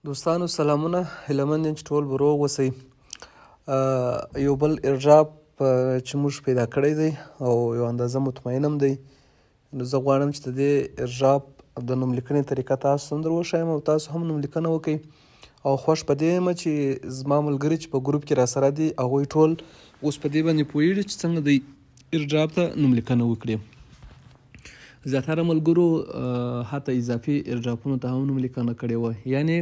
دوستانو سلامونه، هیله یم چې ټول به روغ اوسئ. یو بل ایرډراپ چې موږ پیدا کړی دی او یو اندازه مطمئن هم دی، نو زه غواړم چې د دې ایرډراپ د نوم لیکنې طریقه تاسو ته هم در وښایم او تاسو هم نوم لیکنه وکئ. او خوښ په دې یم چې زما ملګري چې په ګروپ کې راسره دي هغوی ټول اوس په دې باندې پوهېږي چې څنګه د ایرډراپ ته نوم لیکنه وکړي. زیاتره ملګرو حتی اضافي ایرډراپونو ته هم نوم لیکنه کړې وه، یعنې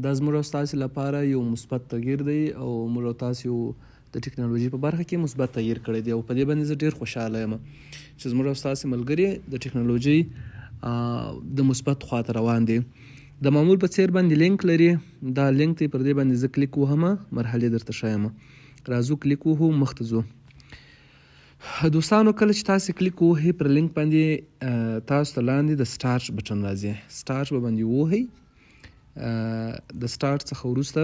دا زموږ او ستاسې لپاره یو مثبت تغییر دی او موږ او تاسو یو د ټکنالوژي په برخه کې مثبت تغییر کړی دی او په دې باندې زه ډېر خوشحاله یم چې زموږ او ستاسې ملګري د ټکنالوژۍ د مثبت خواته روان دي. د معمول په څیر باندې لینک لري، دا لینک ته پر دې باندې زه کلیک وهم، مرحلې درته ښیم. راځو کلیک وهو، مخته ځو. دوستانو کله چې تاسو کلیک ووهئ پر لینک باندې تاسو ته لاندې د سټارټ بټن راځي، سټارټ به باندې ووهئ. د سټارټ څخه وروسته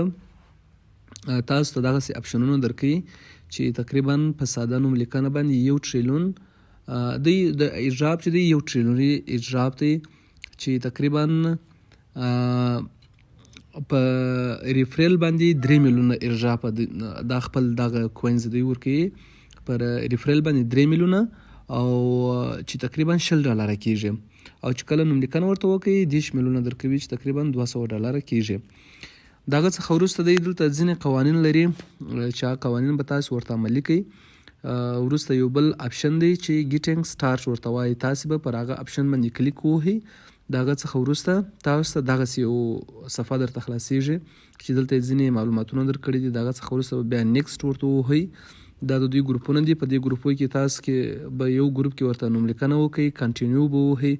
تاسو ته دغسې اپشنونه درکوي چې تقریبا په ساده نوم لیکنه باندې 1 ټریلیون دی د ایرډراپ چې دی 1 ټریلیوني ایرډراپ دی چې تقریبا په ریفریل باندې 3 میلیونه ایرډراپ دا خپل دغه کوینز دوی ورکوي پر ریفریل باندې 3 میلیونه او چې تقریبا $60 کیږي، او چې کله نوم لیکنه ورته وکړئ 10 میلیونه درکوي چې تقریبا $200 کیږي. دغه څخه وروسته دی دلته ځینې قوانین لري چې هغه قوانین به تاسو ورته عملي کوئ. وروسته یو بل اپشن دی چې ګیټینګ سټارټ ورته وایي، تاسې به پر هغه اپشن باندې کلیک ووهئ. دغه څخه وروسته تاسو ته دغسې یو صفحه درته خلاصیږي چې دلته یې ځینې معلوماتونه درکړي دي. دغه څخه وروسته بیا نیکسټ ورته ووهئ. دا د دوی ګروپونه دي، په دې ګروپونو کې تاسو کې به یو ګروپ کې ورته نوم لیکنه وکړئ، کنټینیو به ووهئ.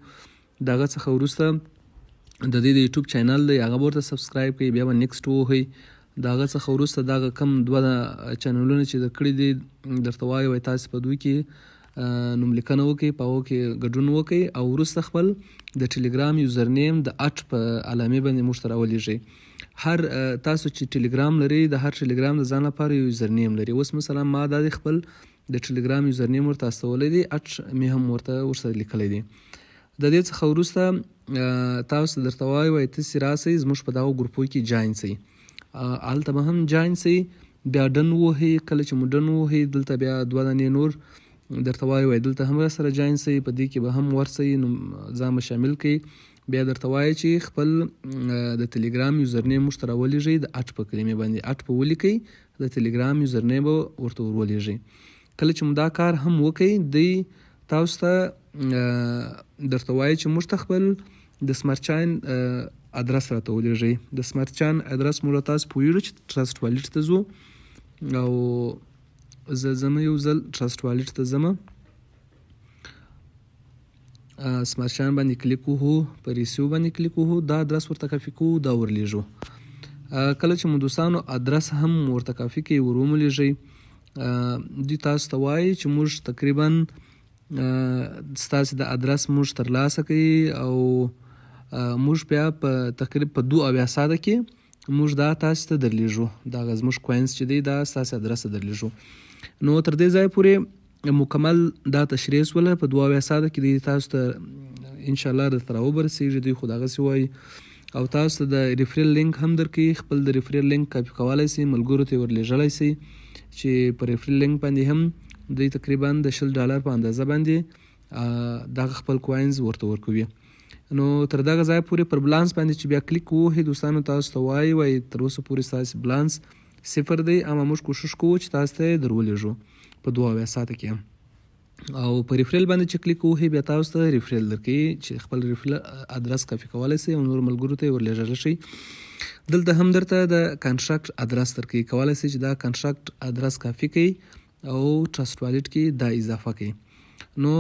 دغه څخه وروسته د دې د یوټیوب چینل دی هغه به ورته سبسکرایب کړئ، بیا به نیکسټ ووهئ. دغه څخه وروسته دغه کم 2 چینلونه چې درکړي دي درته وایي تاسو په دوی کې نوم لیکنه وکړئ، په هغو کې ګډون وکړئ او وروسته خپل د ټیلیګرام یوزر نیم د اټ په علامې باندې موږ ته راولېږئ. هر تاسو چې ټیلیګرام لرئ د هر ټیلیګرام د ځان لپاره یو یوزر نیم لري. اوس مثلا ما دا د خپل د ټیلیګرام یوزر نیم ورته استولی دی، اټ مې هم ورسره لیکلی دی. د دې څخه وروسته تاسو درته وایي تاسې راسئ زموږ په دغو ګروپو کې جاین سئ، هلته به هم جاین سئ. بیا ډن ووهئ، کله چې مو ډن ووهئ دلته بیا 2 دانې نور درته وایي دلته هم راسره جاین سئ، په دې کې به هم ورسئ، ځان به شامل کړئ. بیا درته وایي چې خپل د ټیلیګرام یوزر نیم موږ ته راولېږئ، د اټ په کلمې باندې اټ په ولیکئ، د ټیلیګرام یوزر نیم به ورته ورولېږئ. کله چې مو دا کار هم وکړئ دی تاسو ته درته وایي چې موږ ته خپل د سمارټ چاین ادرس راته ولېږئ. د سمارټ چاین ادرس موږ تاسو پوهېږو چې ټرسټ والېټ ته ځو او زه ځم یو ځل ټرسټ والېټ ته ځم، سمارټ چاین باندې کلیک وهو، په ریسیو باندې کلیک وهو، دا ادرس ورته کاپي کوو، دا ورلیږو. کله چې مو دوستانو ادرس هم ورته کاپي کوي ور وملیږئ، دوی تاسو ته وایي چې موږ تقریبا ستاسې د ادرس موږ ترلاسه کوي او موږ بیا په تقریبا په 2 اویا ساعته کې موږ دا تاسو ته درلیږو، دغه زموږ کوینز چې دی دا ستاسې ادرس ته درلیږو. نو تر دې ځایه پورې مکمل دا تشریح سوله، په 2 اویا ساعته کې دی تاسو ته انشاءالله درته راوبرسېږي. دوی خو دغسې وایي او تاسو ته د ریفریل لینک هم درکوي، خپل د ریفریل لینک کاپي کولی سئ، ملګرو ته یې ورلیږلی سئ چې په ریفریل لینک باندې هم دوی تقریبا د $60 په اندازه باندې دغه خپل کوینز ورته ورکوي. نو تر دغه ځای پورې پر بلانس باندې چې بیا کلیک ووهئ دوستانو تاسو ته وایي تر اوسه پورې ستاسې بلانس 0 دی، اما موږ کوشش کوو چې تاسو ته یې درولېږو په 2 اویا ساعته کې. او په ریفریل باندې چې کلیک ووهئ بیا تاسو ته ریفریل درکوي چې خپل ریفریل ادرس کاپي کولی سئ او نور ملګرو ته یې ورلیږلی شئ. دلته هم درته د کنټراکټ ادرس درکوي، کولی سئ چې دا کنټراکټ ادرس کاپي کړئ او ټرسټ والېټ کې دا اضافه کړئ. نو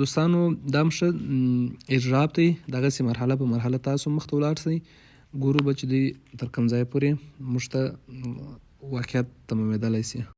دوستانو دا هم ښه ایرډراپ دی، دغسې مرحله په مرحله تاسو مخته ولاړ سئ، ګورو به چې دوی تر کوم ځایه پورې موږ ته واقعیت تمامېدلی سي.